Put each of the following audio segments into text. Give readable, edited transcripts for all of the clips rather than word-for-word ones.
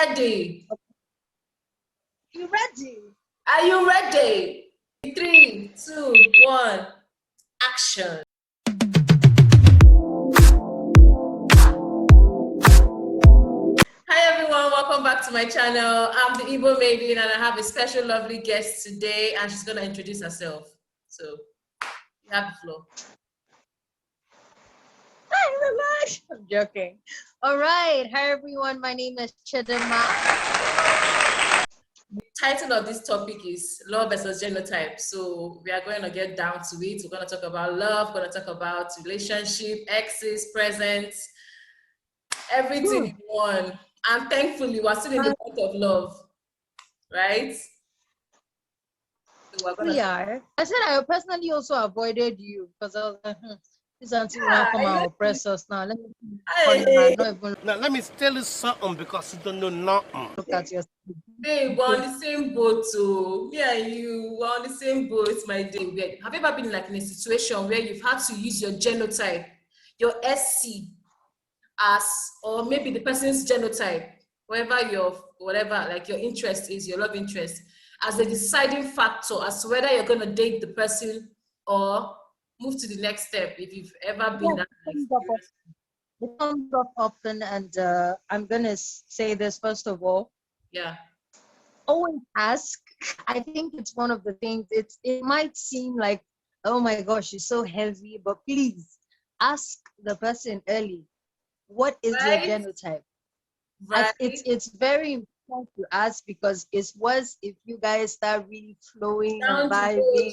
ready? You ready? Are you ready? 3, 2, 1, action. Hi everyone, welcome back to my channel. I'm the Igbo Maiden and I have a special lovely guest today and she's going to introduce herself. So, you have the floor. Hi, I'm joking. All right. Hi, everyone. My name is Chidima. The title of this topic is Love versus Genotype. So we are going to get down to it. We're going to talk about love, we're going to talk about relationship, exes, presents, everything in one. And thankfully, we're still in the month of love, right? So We are. I said I personally also avoided you because I was like, this auntie will not come and oppress us now. Let me tell you something because you don't know nothing. Look at your babe, we're on the same boat too. Me and you, we're on the same boat, my dear. Have you ever been like in a situation where you've had to use your genotype, your SC, as, or maybe the person's genotype, whatever like your interest is, your love interest, as a deciding factor as to whether you're going to date the person or move to the next step, if you've ever been that experience? It comes up often, and I'm going to say this first of all. Yeah. Always ask. I think it's one of the things, it might seem like, oh my gosh, it's so heavy, but please ask the person early, what is your genotype? Right. It's very important to ask because it's worse if you guys start really flowing and vibing.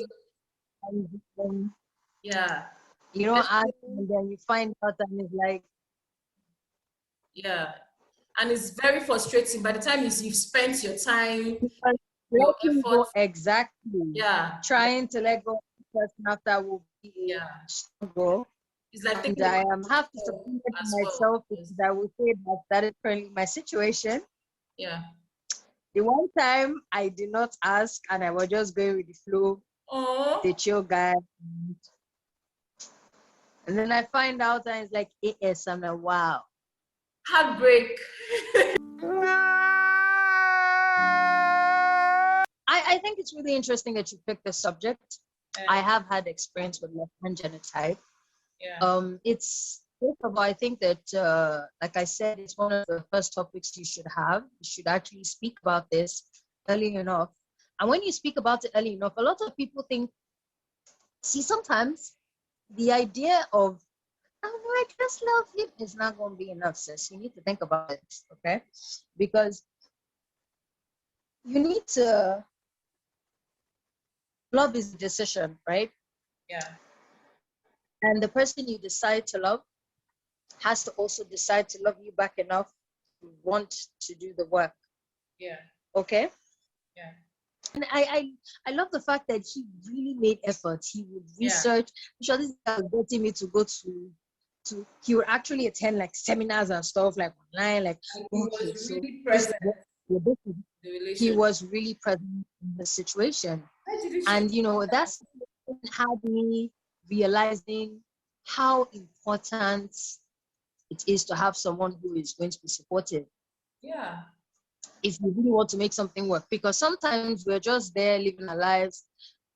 And, yeah. You know, ask, and then you find out and it's like. Yeah. And it's very frustrating by the time you've spent your time, your effort. Exactly. Yeah. Trying to let go of the person after will be a struggle. It's like, and I have to support myself because I will say that is currently my situation. Yeah. The one time I did not ask and I was just going with the flow, the chill guy. And then I find out and it's like AS. I'm like, wow. Heartbreak. I think it's really interesting that you picked the subject. I have had experience with love and genotype. Yeah. It's first of all, I think that like I said, it's one of the first topics you should have. You should actually speak about this early enough. And when you speak about it early enough, a lot of people think, see, sometimes the idea of, oh, I just love him is not going to be enough, sis. You need to think about it, okay? Because you need to, love is a decision, right? Yeah. And the person you decide to love has to also decide to love you back enough to want to do the work. Yeah. Okay? Yeah. And I love the fact that he really made efforts. He would research. I'm sure this guy was getting me to go to he would actually attend like seminars and stuff like online. Like he was really present. He was really present in the situation. And you know, that's had me realizing how important it is to have someone who is going to be supportive. Yeah. If you really want to make something work, because sometimes we're just there living our lives.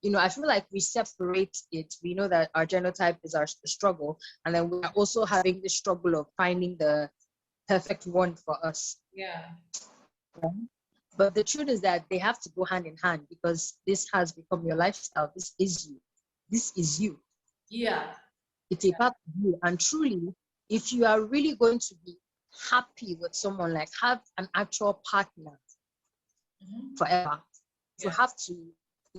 You know, I feel like we separate it. We know that our genotype is our struggle, and then we're also having the struggle of finding the perfect one for us. Yeah. But the truth is that they have to go hand in hand because this has become your lifestyle. This is you. This is you. Yeah. It's a part of you. And truly, if you are really going to be happy with someone, like have an actual partner forever, you have to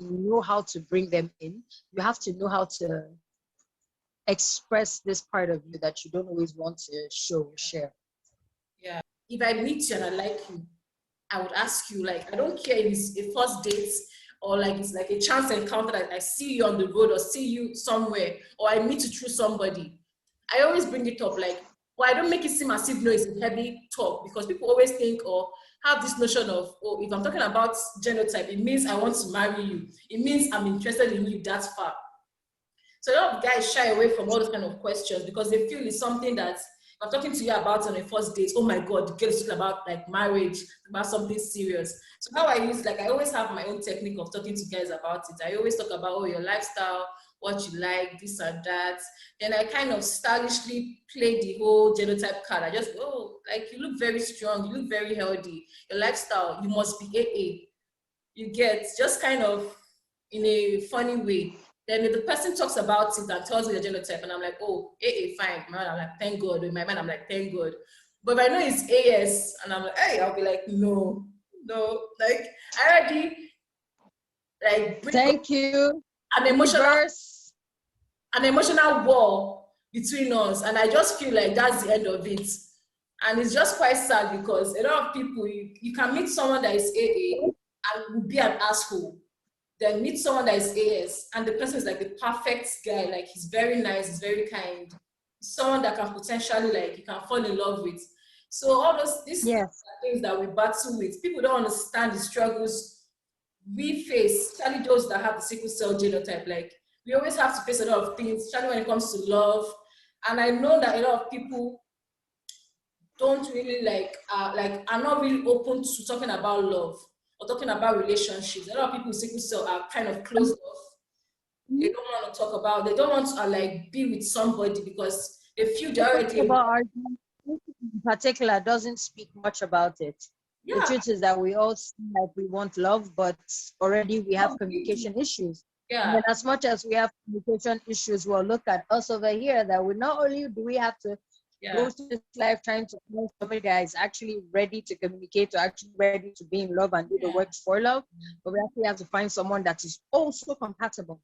know how to bring them in. You have to know how to express this part of you that you don't always want to share. Yeah. If I meet you and I like you, I would ask you, like, I don't care if it's a first date or like it's like a chance encounter that I see you on the road or see you somewhere or I meet you through somebody. I always bring it up, like, well, I don't make it seem as if no, it's a heavy talk because people always think or have this notion of, oh, if I'm talking about genotype, it means I want to marry you. It means I'm interested in you that far. So a lot of guys shy away from all those kind of questions because they feel it's something that I'm talking to you about it on the first date. Oh my God, the girl is talking about like marriage, about something serious. So how I use, like, I always have my own technique of talking to guys about it. I always talk about, oh, your lifestyle, what you like, this and that. Then I kind of stylishly play the whole genotype card. I just, oh, like, you look very strong, you look very healthy. Your lifestyle, you must be AA. You get, just kind of in a funny way. Then if the person talks about it and tells me the genotype, and I'm like, oh, AA, fine. Man, I'm like, thank God. In my mind, I'm like, thank God. But if I know it's AS, and I'm like, hey, I'll be like, no, like, I already, like, Thank you. an emotional wall between us, and I just feel like that's the end of it. And it's just quite sad because a lot of people, you can meet someone that is AA and will be an asshole. Then meet someone that is AS, and the person is like the perfect guy, like he's very nice, he's very kind, someone that can potentially, like, you can fall in love with. So all these things that we battle with, people don't understand the struggles we face, especially those that have the sickle cell genotype. Like, we always have to face a lot of things, especially when it comes to love. And I know that a lot of people don't really are not really open to talking about love or talking about relationships. A lot of people with sickle cell are kind of closed off. They don't want to talk about, they don't want to like be with somebody because they feel they're already. In particular doesn't speak much about it. The truth is that we all seem like we want love, but already we have communication issues. Yeah. And as much as we have communication issues, well, look at us over here, that we not only do we have to go through this life trying to find somebody that is actually ready to communicate, to actually ready to be in love and do the work for love, but we actually have to find someone that is also compatible.